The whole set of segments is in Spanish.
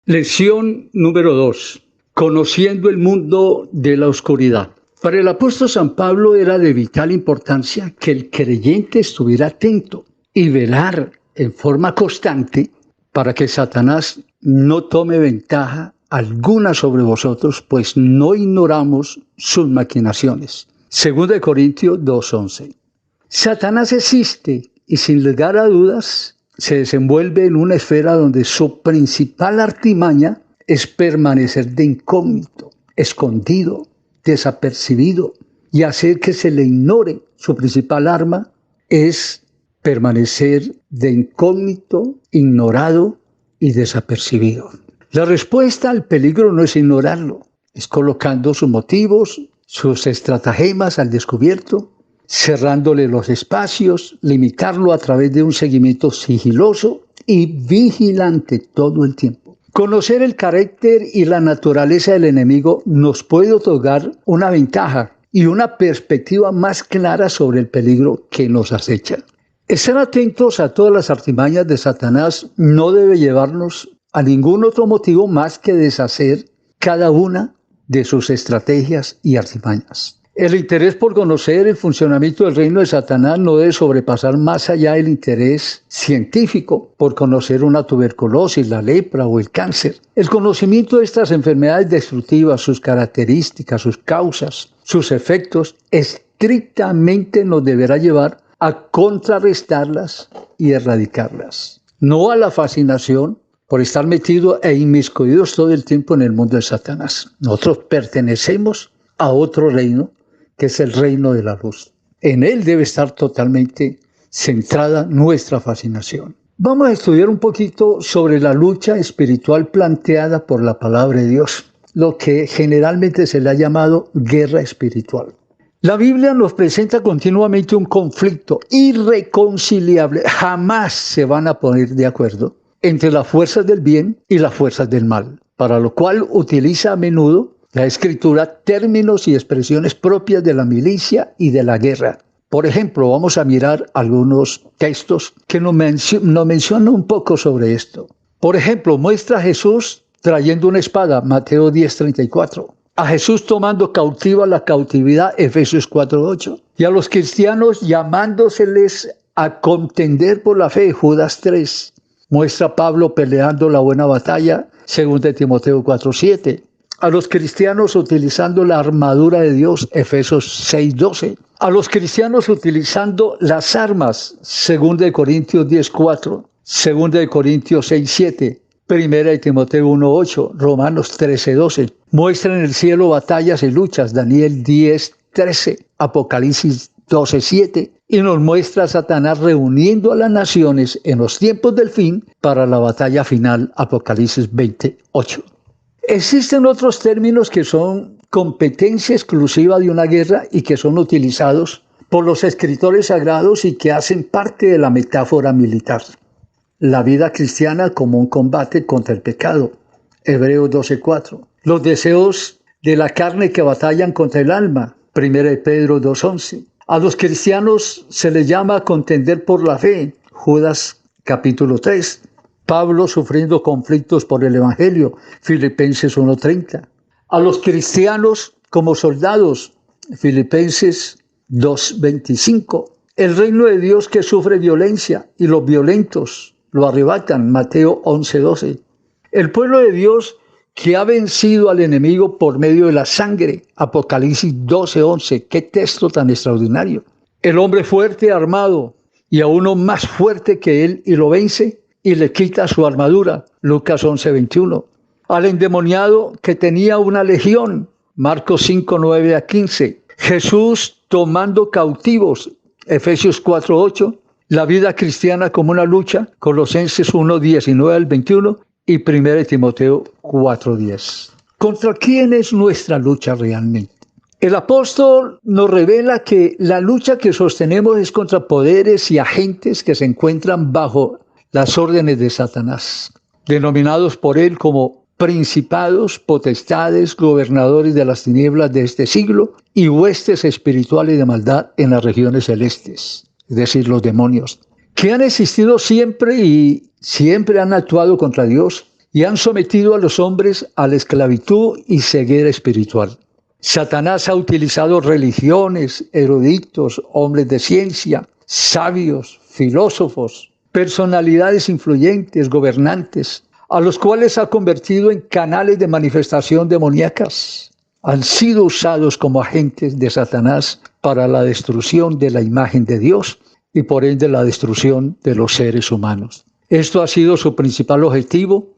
Lección número 2. Conociendo el mundo de la oscuridad. Para el apóstol San Pablo era de vital importancia que el creyente estuviera atento y velar en forma constante para que Satanás no tome ventaja alguna sobre vosotros, pues no ignoramos sus maquinaciones. 2 Corintios 2:11. Satanás existe y sin lugar a dudas se desenvuelve en una esfera donde su principal artimaña es permanecer de incógnito, escondido, desapercibido y hacer que se le ignore. Su principal arma es permanecer de incógnito, ignorado y desapercibido. La respuesta al peligro no es ignorarlo, es colocando sus motivos, sus estratagemas al descubierto, cerrándole los espacios, limitarlo a través de un seguimiento sigiloso y vigilante todo el tiempo. Conocer el carácter y la naturaleza del enemigo nos puede otorgar una ventaja y una perspectiva más clara sobre el peligro que nos acecha. Estar atentos a todas las artimañas de Satanás no debe llevarnos a ningún otro motivo más que deshacer cada una de sus estrategias y artimañas. El interés por conocer el funcionamiento del reino de Satanás no debe sobrepasar más allá del interés científico por conocer una tuberculosis, la lepra o el cáncer. El conocimiento de estas enfermedades destructivas, sus características, sus causas, sus efectos, estrictamente nos deberá llevar a contrarrestarlas y erradicarlas. No a la fascinación por estar metidos e inmiscuidos todo el tiempo en el mundo de Satanás. Nosotros pertenecemos a otro reino, que es el reino de la luz. En él debe estar totalmente centrada nuestra fascinación. Vamos a estudiar un poquito sobre la lucha espiritual planteada por la palabra de Dios, lo que generalmente se le ha llamado guerra espiritual. La Biblia nos presenta continuamente un conflicto irreconciliable. Jamás se van a poner de acuerdo entre las fuerzas del bien y las fuerzas del mal, para lo cual utiliza a menudo la Escritura términos y expresiones propias de la milicia y de la guerra. Por ejemplo, vamos a mirar algunos textos que nos mencionan un poco sobre esto. Por ejemplo, muestra a Jesús trayendo una espada, Mateo 10:34. A Jesús tomando cautiva la cautividad, Efesios 4:8. Y a los cristianos llamándoseles a contender por la fe, Judas 3. Muestra a Pablo peleando la buena batalla, 2 Timoteo 4:7. A los cristianos utilizando la armadura de Dios, Efesios 6:12. A los cristianos utilizando las armas, 2 Corintios 10:4, 2 Corintios 6:7, 1 Timoteo 1:8, Romanos 13:12. Muestra en el cielo batallas y luchas, Daniel 10:13, Apocalipsis 12:7. Y nos muestra a Satanás reuniendo a las naciones en los tiempos del fin para la batalla final, Apocalipsis 20:8. Existen otros términos que son competencia exclusiva de una guerra y que son utilizados por los escritores sagrados y que hacen parte de la metáfora militar. La vida cristiana como un combate contra el pecado, Hebreos 12:4. Los deseos de la carne que batallan contra el alma, 1 Pedro 2:11. A los cristianos se les llama a contender por la fe, Judas capítulo 3. Pablo sufriendo conflictos por el Evangelio, Filipenses 1:30. A los cristianos como soldados, Filipenses 2:25. El reino de Dios que sufre violencia y los violentos lo arrebatan, Mateo 11:12. El pueblo de Dios que ha vencido al enemigo por medio de la sangre, Apocalipsis 12:11. ¡Qué texto tan extraordinario! El hombre fuerte armado y a uno más fuerte que él y lo vence y le quita su armadura, Lucas 11:21. Al endemoniado que tenía una legión, Marcos 5:9-15. Jesús tomando cautivos, Efesios 4:8. La vida cristiana como una lucha, Colosenses 1:19-21 y 1 Timoteo 4:10. ¿Contra quién es nuestra lucha realmente? El apóstol nos revela que la lucha que sostenemos es contra poderes y agentes que se encuentran bajo las órdenes de Satanás, denominados por él como principados, potestades, gobernadores de las tinieblas de este siglo y huestes espirituales de maldad en las regiones celestes, es decir, los demonios, que han existido siempre y siempre han actuado contra Dios y han sometido a los hombres a la esclavitud y ceguera espiritual. Satanás ha utilizado religiones, eruditos, hombres de ciencia, sabios, filósofos, personalidades influyentes, gobernantes, a los cuales ha convertido en canales de manifestación demoníacas. Han sido usados como agentes de Satanás para la destrucción de la imagen de Dios y por ende la destrucción de los seres humanos. Esto ha sido su principal objetivo: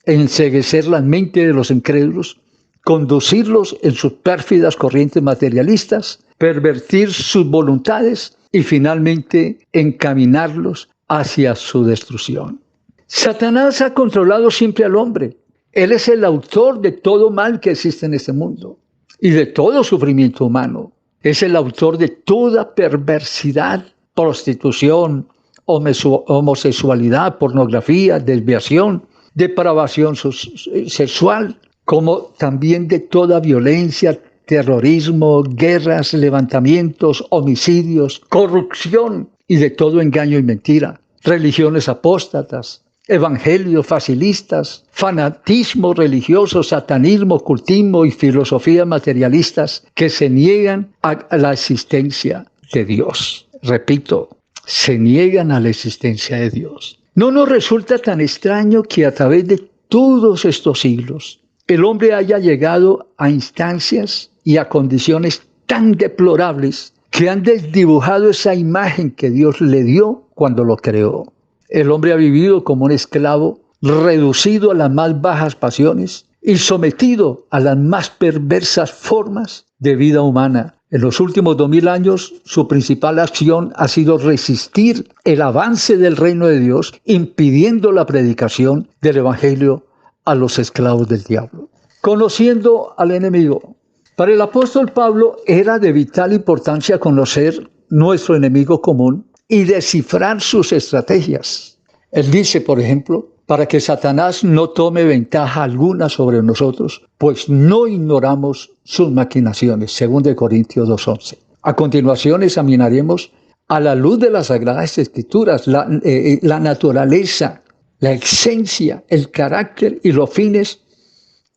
enceguecer la mente de los incrédulos, conducirlos en sus pérfidas corrientes materialistas, pervertir sus voluntades y finalmente encaminarlos hacia su destrucción. Satanás ha controlado siempre al hombre. Él es el autor de todo mal que existe en este mundo y de todo sufrimiento humano. Es el autor de toda perversidad, prostitución, homosexualidad, pornografía, desviación, depravación sexual, como también de toda violencia, terrorismo, guerras, levantamientos, homicidios, corrupción y de todo engaño y mentira, religiones apóstatas, evangelios facilistas, fanatismo religioso, satanismo, ocultismo y filosofías materialistas que se niegan a la existencia de Dios. Repito, se niegan a la existencia de Dios. No nos resulta tan extraño que a través de todos estos siglos el hombre haya llegado a instancias y a condiciones tan deplorables que han desdibujado esa imagen que Dios le dio cuando lo creó. El hombre ha vivido como un esclavo, reducido a las más bajas pasiones y sometido a las más perversas formas de vida humana. En los últimos 2000 años, su principal acción ha sido resistir el avance del reino de Dios, impidiendo la predicación del evangelio a los esclavos del diablo. Conociendo al enemigo. Para el apóstol Pablo era de vital importancia conocer nuestro enemigo común y descifrar sus estrategias. Él dice, por ejemplo, para que Satanás no tome ventaja alguna sobre nosotros, pues no ignoramos sus maquinaciones, 2 Corintios 2:11. A continuación examinaremos a la luz de las Sagradas Escrituras la naturaleza, la esencia, el carácter y los fines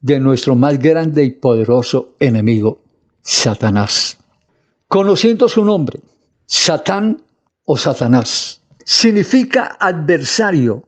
de nuestro más grande y poderoso enemigo, Satanás. Conociendo su nombre, Satán o Satanás, significa adversario,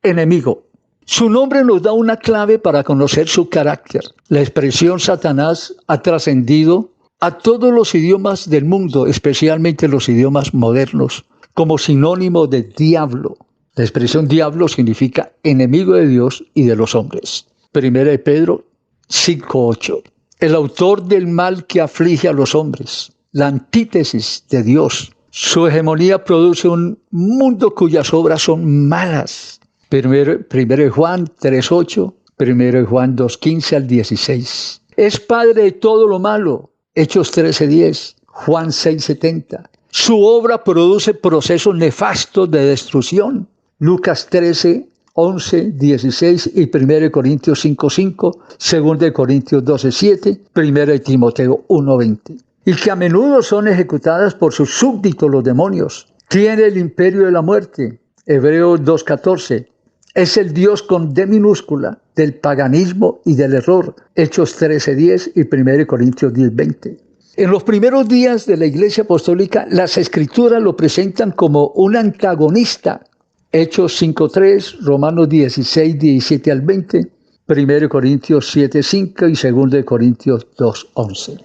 enemigo. Su nombre nos da una clave para conocer su carácter. La expresión Satanás ha trascendido a todos los idiomas del mundo, especialmente los idiomas modernos, como sinónimo de diablo. La expresión diablo significa enemigo de Dios y de los hombres. 1 de Pedro 5:8. El autor del mal que aflige a los hombres, la antítesis de Dios. Su hegemonía produce un mundo cuyas obras son malas. 1 Juan 3:8, 1 Juan 2:15 al 16. Es padre de todo lo malo. Hechos 13:10, Juan 6:70. Su obra produce procesos nefastos de destrucción. Lucas 13:11, 16 y 1 Corintios 5:5, 2 Corintios 12:7, 1 Timoteo 1:20. Y que a menudo son ejecutadas por sus súbditos los demonios. Tiene el imperio de la muerte. Hebreos 2:14. Es el Dios con D minúscula del paganismo y del error. Hechos 13:10 y 1 Corintios 10:20. En los primeros días de la Iglesia Apostólica, las Escrituras lo presentan como un antagonista. Hechos 5:3, Romanos 16:17 al 20, 1 Corintios 7:5 y 2 Corintios 2:11.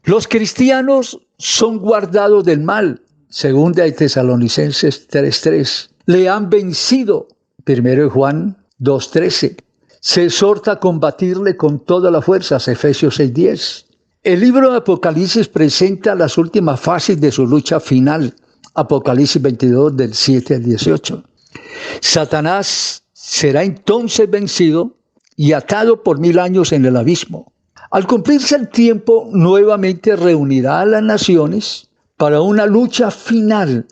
Los cristianos son guardados del mal, 2 Tesalonicenses 3:3. Le han vencido, 1 Juan 2:13. Se exhorta a combatirle con todas las fuerzas, Efesios 6:10. El libro de Apocalipsis presenta las últimas fases de su lucha final, Apocalipsis 22, del 7 al 18. Satanás será entonces vencido y atado por 1000 años en el abismo. Al cumplirse el tiempo, nuevamente reunirá a las naciones para una lucha final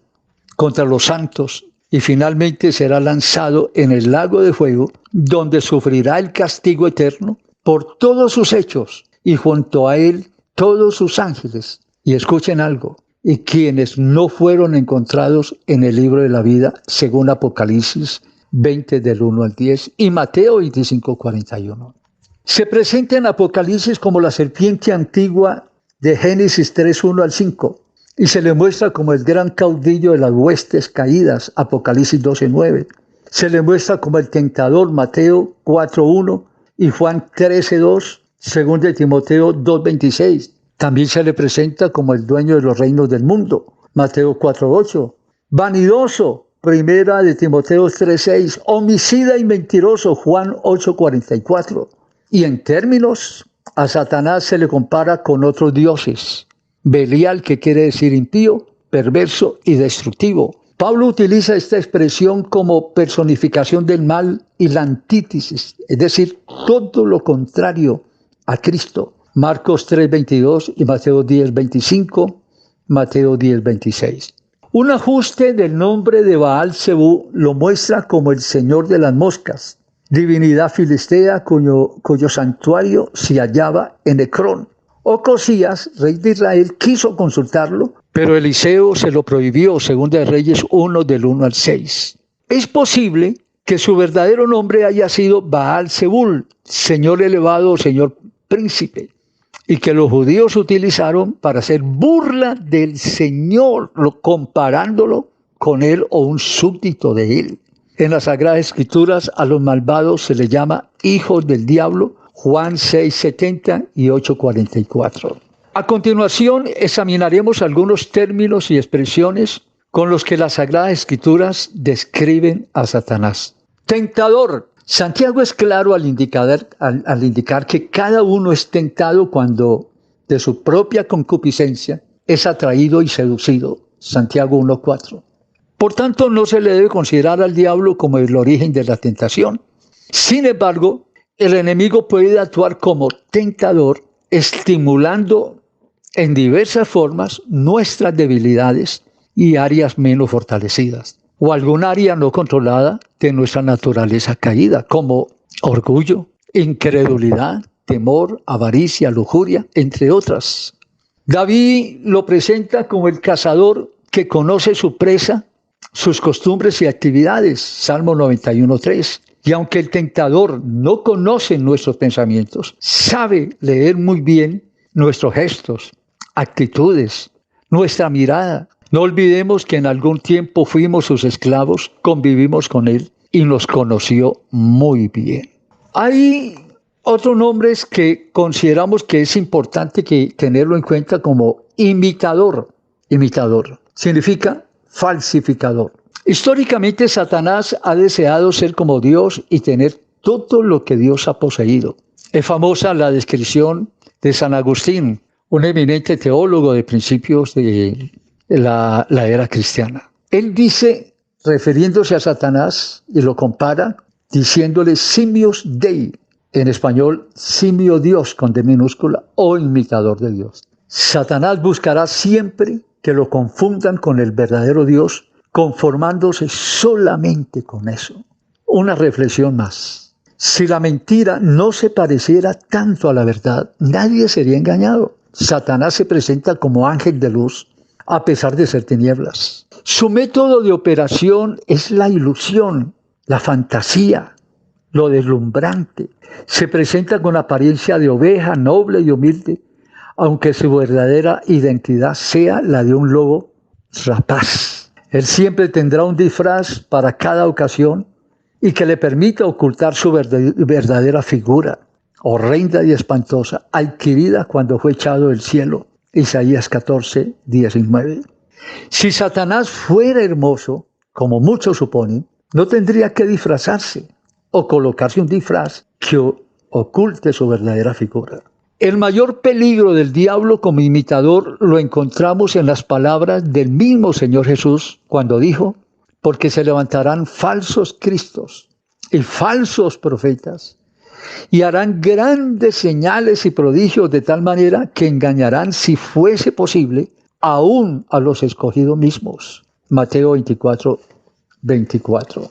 contra los santos y finalmente será lanzado en el lago de fuego, donde sufrirá el castigo eterno por todos sus hechos y junto a él todos sus ángeles. Y escuchen algo, y quienes no fueron encontrados en el libro de la vida, según Apocalipsis 20 del 1 al 10 y Mateo 25, 41. Se presenta en Apocalipsis como la serpiente antigua de Génesis 3, 1 al 5 y se le muestra como el gran caudillo de las huestes caídas, Apocalipsis 12, 9. Se le muestra como el tentador, Mateo 4, 1 y Juan 13, 2, 2 de Timoteo 2, 26. También se le presenta como el dueño de los reinos del mundo, Mateo 4, 8. Vanidoso, 1 de Timoteo 3, 6. Homicida y mentiroso, Juan 8, 44. Y en términos, a Satanás se le compara con otros dioses. Belial, que quiere decir impío, perverso y destructivo. Pablo utiliza esta expresión como personificación del mal y la antítesis, es decir, todo lo contrario a Cristo. Marcos 3, 22 y Mateo 10, 25, Mateo 10, 26. Un ajuste del nombre de Baal-Zebú lo muestra como el señor de las moscas, divinidad filistea cuyo santuario se hallaba en Ecrón. Ocosías, rey de Israel, quiso consultarlo, pero Eliseo se lo prohibió, 2 de Reyes 1, del 1 al 6. Es posible que su verdadero nombre haya sido Baal-Zebul, señor elevado o señor príncipe, y que los judíos utilizaron para hacer burla del Señor, comparándolo con él o un súbdito de él. En las Sagradas Escrituras a los malvados se les llama hijos del diablo, Juan 6, 70 y 8, 44. A continuación examinaremos algunos términos y expresiones con los que las Sagradas Escrituras describen a Satanás. Tentador. Santiago es claro al indicar que cada uno es tentado cuando de su propia concupiscencia es atraído y seducido. Santiago 1:4. Por tanto, no se le debe considerar al diablo como el origen de la tentación. Sin embargo, el enemigo puede actuar como tentador, estimulando en diversas formas nuestras debilidades y áreas menos fortalecidas, o algún área no controlada de nuestra naturaleza caída, como orgullo, incredulidad, temor, avaricia, lujuria, entre otras. David lo presenta como el cazador que conoce su presa, sus costumbres y actividades, Salmo 91:3. Y aunque el tentador no conoce nuestros pensamientos, sabe leer muy bien nuestros gestos, actitudes, nuestra mirada. No olvidemos que en algún tiempo fuimos sus esclavos, convivimos con él y nos conoció muy bien. Hay otros nombres que consideramos que es importante tenerlo en cuenta como imitador. Imitador significa falsificador. Históricamente, Satanás ha deseado ser como Dios y tener todo lo que Dios ha poseído. Es famosa la descripción de San Agustín, un eminente teólogo de principios de la era cristiana. Él dice, refiriéndose a Satanás, y lo compara, diciéndole simios Dei, en español, simio Dios con D minúscula o imitador de Dios. Satanás buscará siempre que lo confundan con el verdadero Dios, conformándose solamente con eso. Una reflexión más. Si la mentira no se pareciera tanto a la verdad, nadie sería engañado. Satanás se presenta como ángel de luz, a pesar de ser tinieblas. Su método de operación es la ilusión, la fantasía, lo deslumbrante. Se presenta con apariencia de oveja noble y humilde, aunque su verdadera identidad sea la de un lobo rapaz. Él siempre tendrá un disfraz para cada ocasión y que le permita ocultar su verdadera figura, horrenda y espantosa, adquirida cuando fue echado del cielo. Isaías 14, 19. Si Satanás fuera hermoso, como muchos suponen, no tendría que disfrazarse o colocarse un disfraz que oculte su verdadera figura. El mayor peligro del diablo como imitador lo encontramos en las palabras del mismo Señor Jesús cuando dijo, porque se levantarán falsos cristos y falsos profetas y harán grandes señales y prodigios de tal manera que engañarán, si fuese posible, aún a los escogidos mismos. Mateo 24, 24.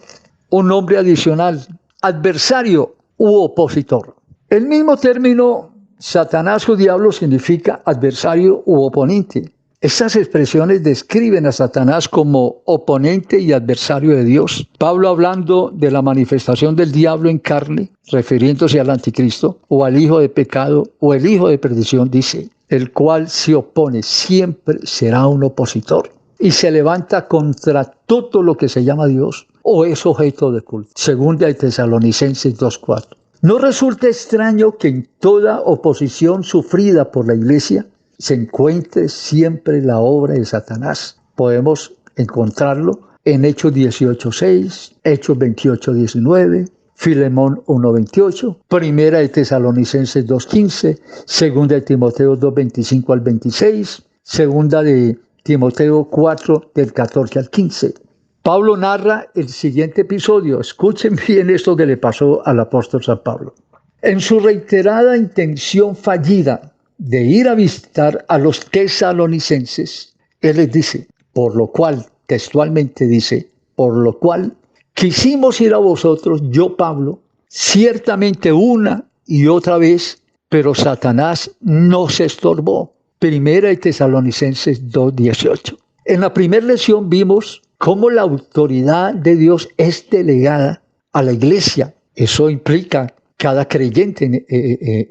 Un nombre adicional, adversario u opositor. El mismo término Satanás o diablo significa adversario u oponente. Estas expresiones describen a Satanás como oponente y adversario de Dios. Pablo, hablando de la manifestación del diablo en carne, refiriéndose al anticristo, o al hijo de pecado, o el hijo de perdición, dice: el cual se opone siempre será un opositor y se levanta contra todo lo que se llama Dios o es objeto de culto. Segunda de Tesalonicenses 2:4. No resulta extraño que en toda oposición sufrida por la iglesia se encuentre siempre la obra de Satanás. Podemos encontrarlo en Hechos 18:6, Hechos 28:19, Filemón 1:28, Primera de Tesalonicenses 2:15, Segunda de Timoteo 2:25 al 26, Segunda de Timoteo 4 del 14 al 15. Pablo narra el siguiente episodio. Escuchen bien esto que le pasó al apóstol San Pablo. En su reiterada intención fallida de ir a visitar a los tesalonicenses, él les dice, por lo cual, textualmente dice, por lo cual quisimos ir a vosotros, yo Pablo, ciertamente una y otra vez, pero Satanás nos estorbó. Primera de Tesalonicenses 2:18. En la primera lección vimos cómo la autoridad de Dios es delegada a la iglesia. Eso implica cada creyente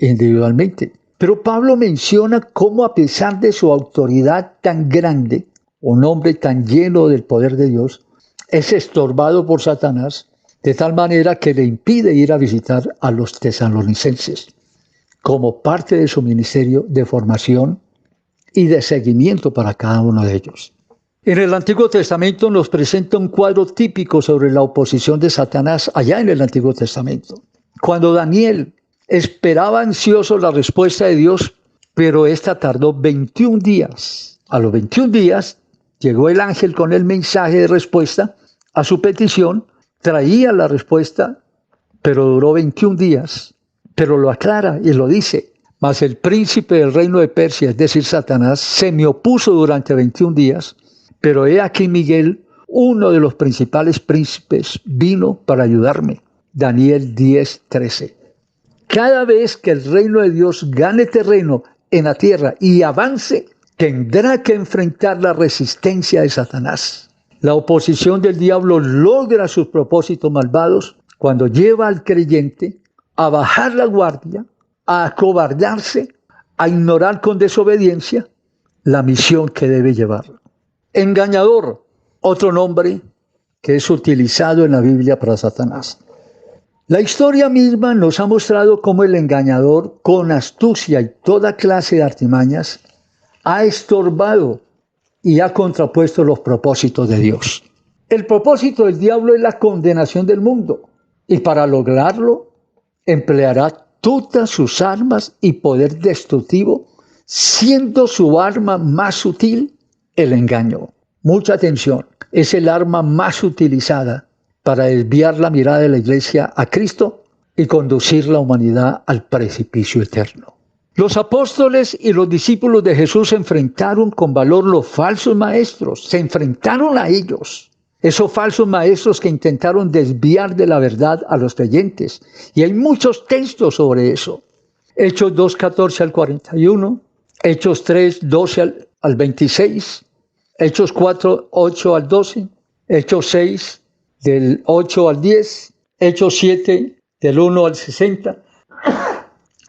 individualmente. Pero Pablo menciona cómo, a pesar de su autoridad tan grande, un hombre tan lleno del poder de Dios, es estorbado por Satanás de tal manera que le impide ir a visitar a los tesalonicenses como parte de su ministerio de formación y de seguimiento para cada uno de ellos. En el Antiguo Testamento nos presenta un cuadro típico sobre la oposición de Satanás allá en el Antiguo Testamento. Cuando Daniel esperaba ansioso la respuesta de Dios, pero esta tardó 21 días. A los 21 días llegó el ángel con el mensaje de respuesta a su petición, traía la respuesta, pero duró 21 días. Pero lo aclara y lo dice: mas el príncipe del reino de Persia, es decir, Satanás, se me opuso durante 21 días, pero he aquí Miguel, uno de los principales príncipes, vino para ayudarme. Daniel 10:13. Cada vez que el reino de Dios gane terreno en la tierra y avance, tendrá que enfrentar la resistencia de Satanás. La oposición del diablo logra sus propósitos malvados cuando lleva al creyente a bajar la guardia, a acobardarse, a ignorar con desobediencia la misión que debe llevar. Engañador, otro nombre que es utilizado en la Biblia para Satanás. La historia misma nos ha mostrado cómo el engañador, con astucia y toda clase de artimañas, ha estorbado y ha contrapuesto los propósitos de Dios. El propósito del diablo es la condenación del mundo, y para lograrlo empleará todas sus armas y poder destructivo, siendo su arma más sutil el engaño. Mucha atención, es el arma más utilizada para desviar la mirada de la iglesia a Cristo y conducir la humanidad al precipicio eterno. Los apóstoles y los discípulos de Jesús enfrentaron con valor los falsos maestros, se enfrentaron a ellos. Esos falsos maestros que intentaron desviar de la verdad a los creyentes. Y hay muchos textos sobre eso. Hechos 2:14 al 41, Hechos 3:12 al 26, Hechos 4:8 al 12, Hechos 6 del 8 al 10, Hechos 7 del 1 al 60.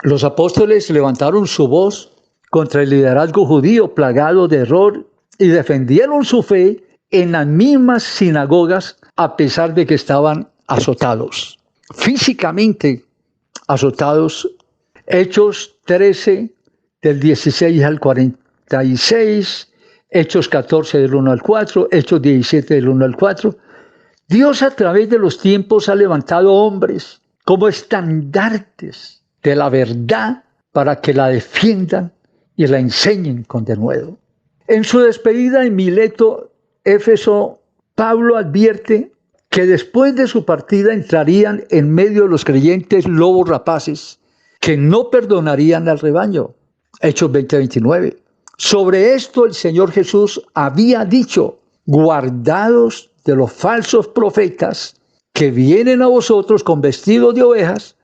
Los apóstoles levantaron su voz contra el liderazgo judío plagado de error y defendieron su fe en las mismas sinagogas a pesar de que estaban azotados, físicamente azotados. Hechos 13 del 16 al 46, Hechos 14 del 1 al 4, Hechos 17 del 1 al 4. Dios a través de los tiempos ha levantado hombres como estandartes de la verdad para que la defiendan y la enseñen con denuedo. En su despedida en Mileto, Éfeso, Pablo advierte que después de su partida entrarían en medio de los creyentes lobos rapaces que no perdonarían al rebaño. Hechos 20:29. Sobre esto el Señor Jesús había dicho: guardaos de los falsos profetas que vienen a vosotros con vestidos de ovejas,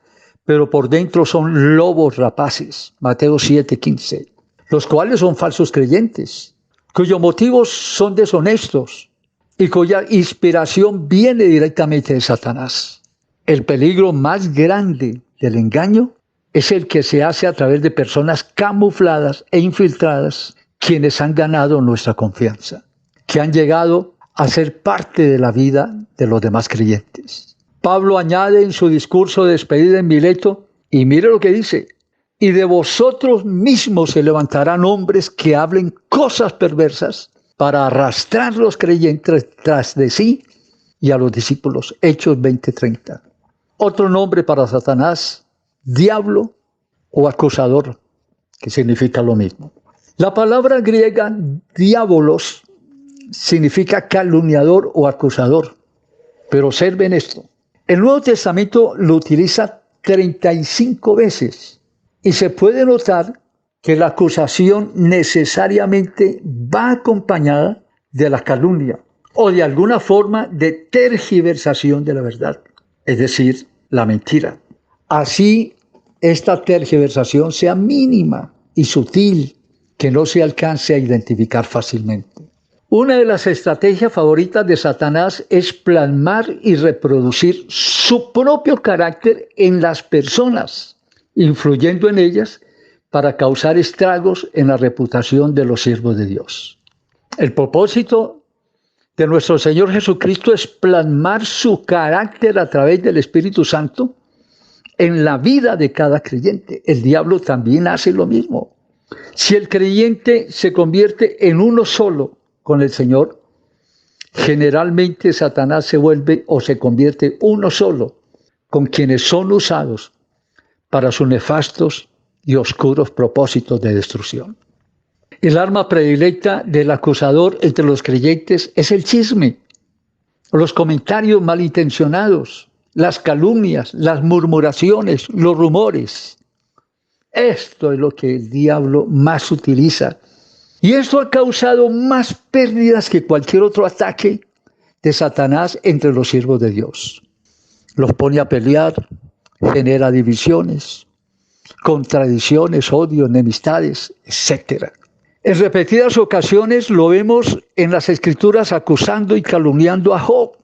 pero por dentro son lobos rapaces. Mateo 7:15. Los cuales son falsos creyentes. cuyos motivos son deshonestos y cuya inspiración viene directamente de Satanás. El peligro más grande del engaño es el que se hace a través de personas camufladas e infiltradas, quienes han ganado nuestra confianza, que han llegado a ser parte de la vida de los demás creyentes. Pablo añade en su discurso de despedida en Mileto, y mire lo que dice: y de vosotros mismos se levantarán hombres que hablen cosas perversas para arrastrar los creyentes tras de sí y a los discípulos. Hechos 20:30. Otro nombre para Satanás: diablo o acusador, que significa lo mismo. La palabra griega diabolos significa calumniador o acusador. Pero observen esto: el Nuevo Testamento lo utiliza 35 veces y se puede notar que la acusación necesariamente va acompañada de la calumnia o de alguna forma de tergiversación de la verdad, es decir, la mentira. Así, esta tergiversación sea mínima y sutil, que no se alcance a identificar fácilmente. Una de las estrategias favoritas de Satanás es plasmar y reproducir su propio carácter en las personas, influyendo en ellas para causar estragos en la reputación de los siervos de Dios. El propósito de nuestro Señor Jesucristo es plasmar su carácter a través del Espíritu Santo en la vida de cada creyente. El diablo también hace lo mismo. Si el creyente se convierte en uno solo con el Señor, generalmente Satanás se vuelve o se convierte uno solo con quienes son usados para sus nefastos y oscuros propósitos de destrucción. El arma predilecta del acusador entre los creyentes es el chisme, los comentarios malintencionados, las calumnias, las murmuraciones, los rumores. Esto es lo que el diablo más utiliza. Y esto ha causado más pérdidas que cualquier otro ataque de Satanás entre los siervos de Dios. Los pone a pelear, genera divisiones, contradicciones, odios, enemistades, etc. En repetidas ocasiones lo vemos en las Escrituras acusando y calumniando a Job,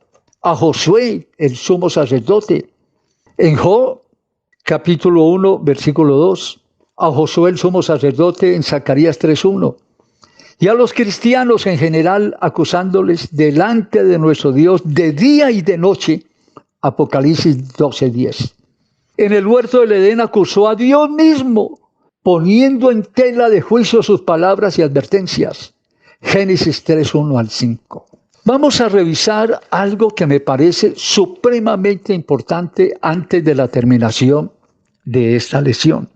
a Josué, el sumo sacerdote. En Job, capítulo 1, versículo 2, a Josué, el sumo sacerdote, en Zacarías 3:1. Y a los cristianos en general, acusándoles delante de nuestro Dios de día y de noche, Apocalipsis 12:10. En el huerto del Edén acusó a Dios mismo, poniendo en tela de juicio sus palabras y advertencias. Génesis 3:1-5. Vamos a revisar algo que me parece supremamente importante antes de la terminación de esta lección.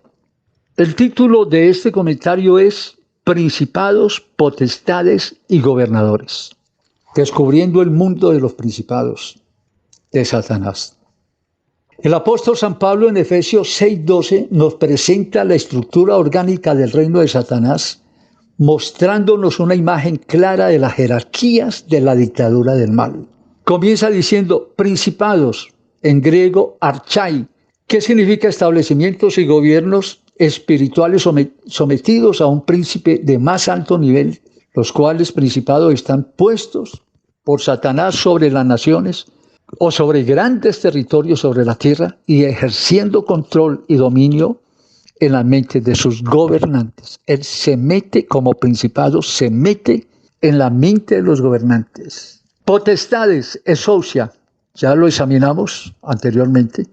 El título de este comentario es Principados, potestades y gobernadores. Descubriendo el mundo de los principados de Satanás. El apóstol San Pablo en Efesios 6:12 nos presenta la estructura orgánica del reino de Satanás, mostrándonos una imagen clara de las jerarquías de la dictadura del mal. Comienza diciendo principados, en griego archai, que significa establecimientos y gobiernos espirituales sometidos a un príncipe de más alto nivel, los cuales principados están puestos por Satanás sobre las naciones o sobre grandes territorios sobre la tierra y ejerciendo control y dominio en las mentes de sus gobernantes. Él se mete como principado, se mete en la mente de los gobernantes. Potestades, exousia, ya lo examinamos anteriormente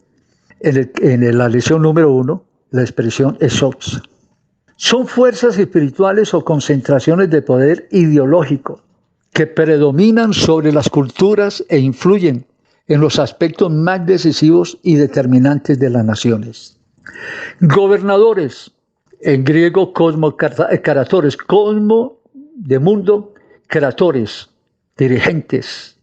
en la lección número 1, la expresión exousia. Son fuerzas espirituales o concentraciones de poder ideológico que predominan sobre las culturas e influyen en los aspectos más decisivos y determinantes de las naciones. Gobernadores, en griego cosmo-caratores, cosmo de mundo, caratores, dirigentes.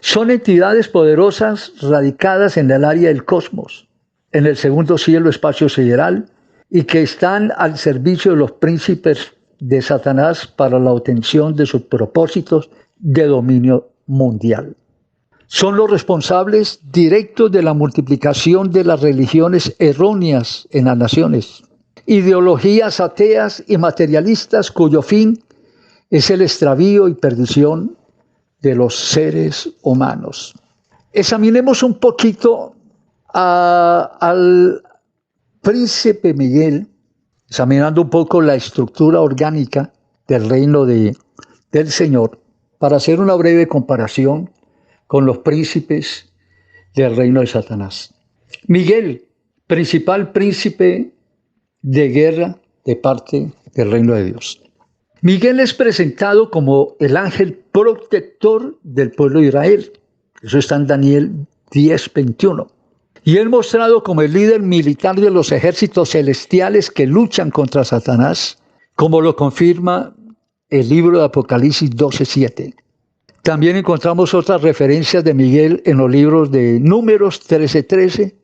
Son entidades poderosas radicadas en el área del cosmos, en el segundo cielo, espacio sideral, y que están al servicio de los príncipes de Satanás para la obtención de sus propósitos de dominio mundial. Son los responsables directos de la multiplicación de las religiones erróneas en las naciones, ideologías ateas y materialistas cuyo fin es el extravío y perdición de los seres humanos. Examinemos un poquito al príncipe Miguel, examinando un poco la estructura orgánica del reino del Señor, para hacer una breve comparación con los príncipes del reino de Satanás. Miguel, principal príncipe de guerra de parte del reino de Dios. Miguel es presentado como el ángel protector del pueblo de Israel. Eso está en Daniel 10:21. Y es mostrado como el líder militar de los ejércitos celestiales que luchan contra Satanás, como lo confirma el libro de Apocalipsis 12:7. También encontramos otras referencias de Miguel en los libros de Números 13:13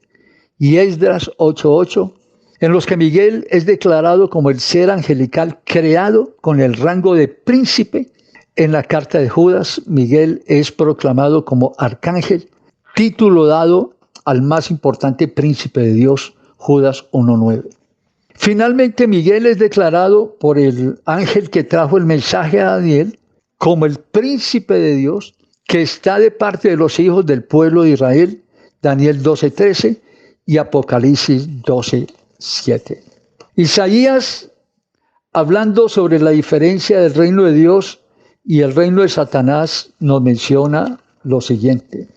y Esdras 8:8, en los que Miguel es declarado como el ser angelical creado con el rango de príncipe. En la carta de Judas, Miguel es proclamado como arcángel, título dado al más importante príncipe de Dios, Judas 1:9. Finalmente, Miguel es declarado por el ángel que trajo el mensaje a Daniel como el príncipe de Dios que está de parte de los hijos del pueblo de Israel, Daniel 12:13 y Apocalipsis 12:7. Isaías, hablando sobre la diferencia del reino de Dios y el reino de Satanás, nos menciona lo siguiente.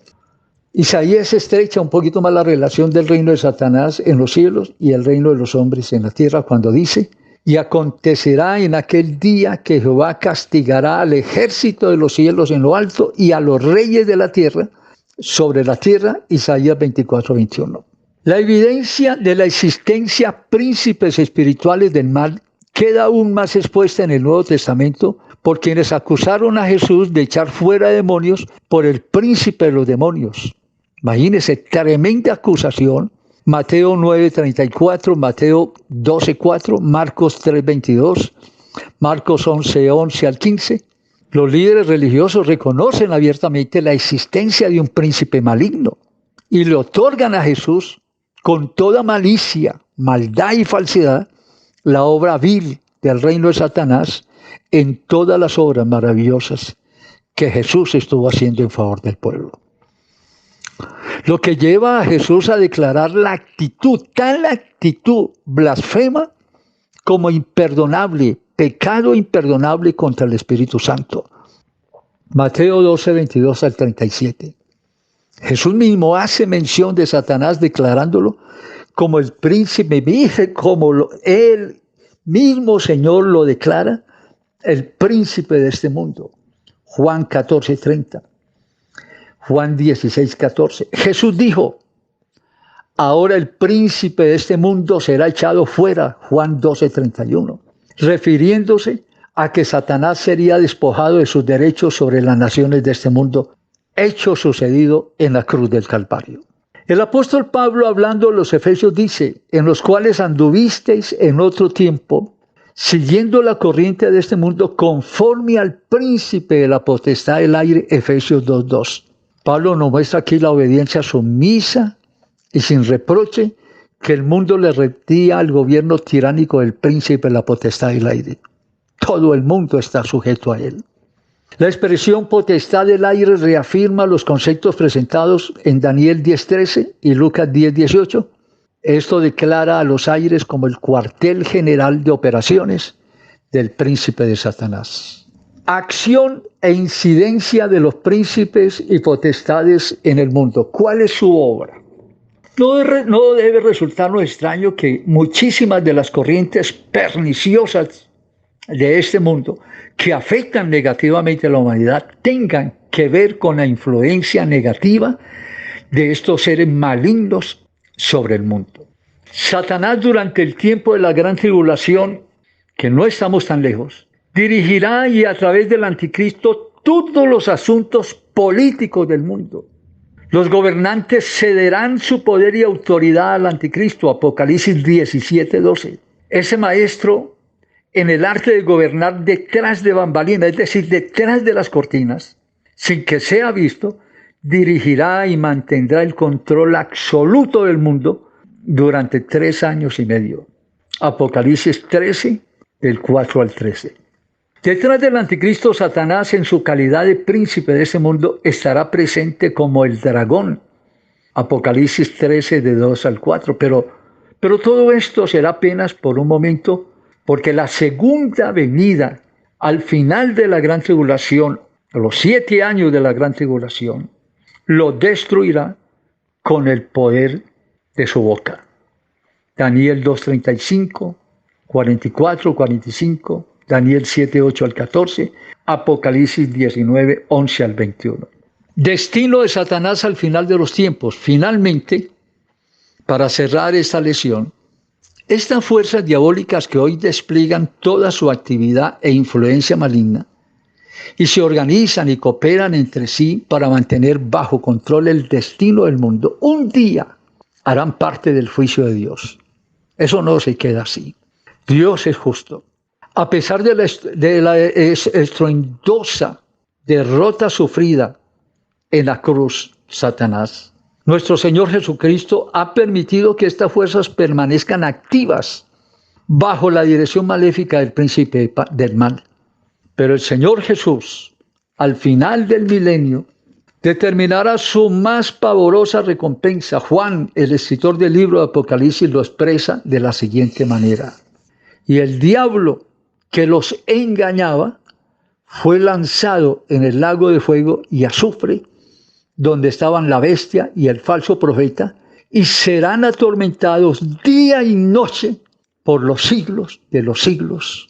Isaías estrecha un poquito más la relación del reino de Satanás en los cielos y el reino de los hombres en la tierra cuando dice: y acontecerá en aquel día que Jehová castigará al ejército de los cielos en lo alto y a los reyes de la tierra sobre la tierra. Isaías 24:21. La evidencia de la existencia príncipes espirituales del mal queda aún más expuesta en el Nuevo Testamento por quienes acusaron a Jesús de echar fuera demonios por el príncipe de los demonios. Imagínense, tremenda acusación. Mateo 9:34, Mateo 12:4, Marcos 3:22, Marcos 11:11 al 15. Los líderes religiosos reconocen abiertamente la existencia de un príncipe maligno y le otorgan a Jesús, con toda malicia, maldad y falsedad, la obra vil del reino de Satanás en todas las obras maravillosas que Jesús estuvo haciendo en favor del pueblo. Lo que lleva a Jesús a declarar la actitud, tal actitud blasfema como imperdonable, pecado imperdonable contra el Espíritu Santo. Mateo 12:22 al 37. Jesús mismo hace mención de Satanás declarándolo como el príncipe, como él mismo Señor lo declara, el príncipe de este mundo. Juan 14:30. Juan 16:14. Jesús dijo: ahora el príncipe de este mundo será echado fuera. Juan 12:31. Refiriéndose a que Satanás sería despojado de sus derechos sobre las naciones de este mundo, hecho sucedido en la cruz del Calvario. El apóstol Pablo, hablando de los Efesios, dice: en los cuales anduvisteis en otro tiempo, siguiendo la corriente de este mundo, conforme al príncipe de la potestad del aire. Efesios 2:2. Pablo nos muestra aquí la obediencia sumisa y sin reproche que el mundo le rendía al gobierno tiránico del príncipe de la potestad del aire. Todo el mundo está sujeto a él. La expresión potestad del aire reafirma los conceptos presentados en Daniel 10:13 y Lucas 10:18. Esto declara a los aires como el cuartel general de operaciones del príncipe de Satanás. Acción e incidencia de los príncipes y potestades en el mundo. ¿Cuál es su obra? No debe resultarnos extraño que muchísimas de las corrientes perniciosas de este mundo que afectan negativamente a la humanidad tengan que ver con la influencia negativa de estos seres malignos sobre el mundo. Satanás, durante el tiempo de la gran tribulación, que no estamos tan lejos, dirigirá y a través del anticristo todos los asuntos políticos del mundo. Los gobernantes cederán su poder y autoridad al anticristo. Apocalipsis 17:12. Ese maestro en el arte de gobernar detrás de bambalinas, es decir, detrás de las cortinas, sin que sea visto, dirigirá y mantendrá el control absoluto del mundo durante 3 años y medio. Apocalipsis 13, del 4 al 13. Detrás del anticristo, Satanás, en su calidad de príncipe de ese mundo, estará presente como el dragón. Apocalipsis 13, de 2 al 4. Pero todo esto será apenas por un momento, porque la segunda venida, al final de la gran tribulación, los 7 años de la gran tribulación, lo destruirá con el poder de su boca. Daniel 2:35, 44, 45, Daniel 7, 8 al 14, Apocalipsis 19, 11 al 21. Destino de Satanás al final de los tiempos. Finalmente, para cerrar esta lección, estas fuerzas diabólicas que hoy despliegan toda su actividad e influencia maligna y se organizan y cooperan entre sí para mantener bajo control el destino del mundo, un día harán parte del juicio de Dios. Eso no se queda así. Dios es justo. A pesar de la estruendosa derrota sufrida en la cruz, Satanás, nuestro Señor Jesucristo ha permitido que estas fuerzas permanezcan activas bajo la dirección maléfica del príncipe del mal. Pero el Señor Jesús, al final del milenio, determinará su más pavorosa recompensa. Juan, el escritor del libro de Apocalipsis, lo expresa de la siguiente manera: y el diablo que los engañaba fue lanzado en el lago de fuego y azufre, donde estaban la bestia y el falso profeta, y serán atormentados día y noche por los siglos de los siglos.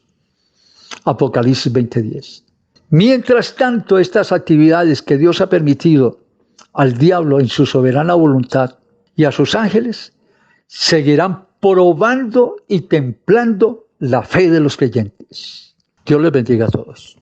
Apocalipsis 20:10. Mientras tanto, estas actividades que Dios ha permitido al diablo en su soberana voluntad y a sus ángeles, seguirán probando y templando la fe de los creyentes. Dios les bendiga a todos.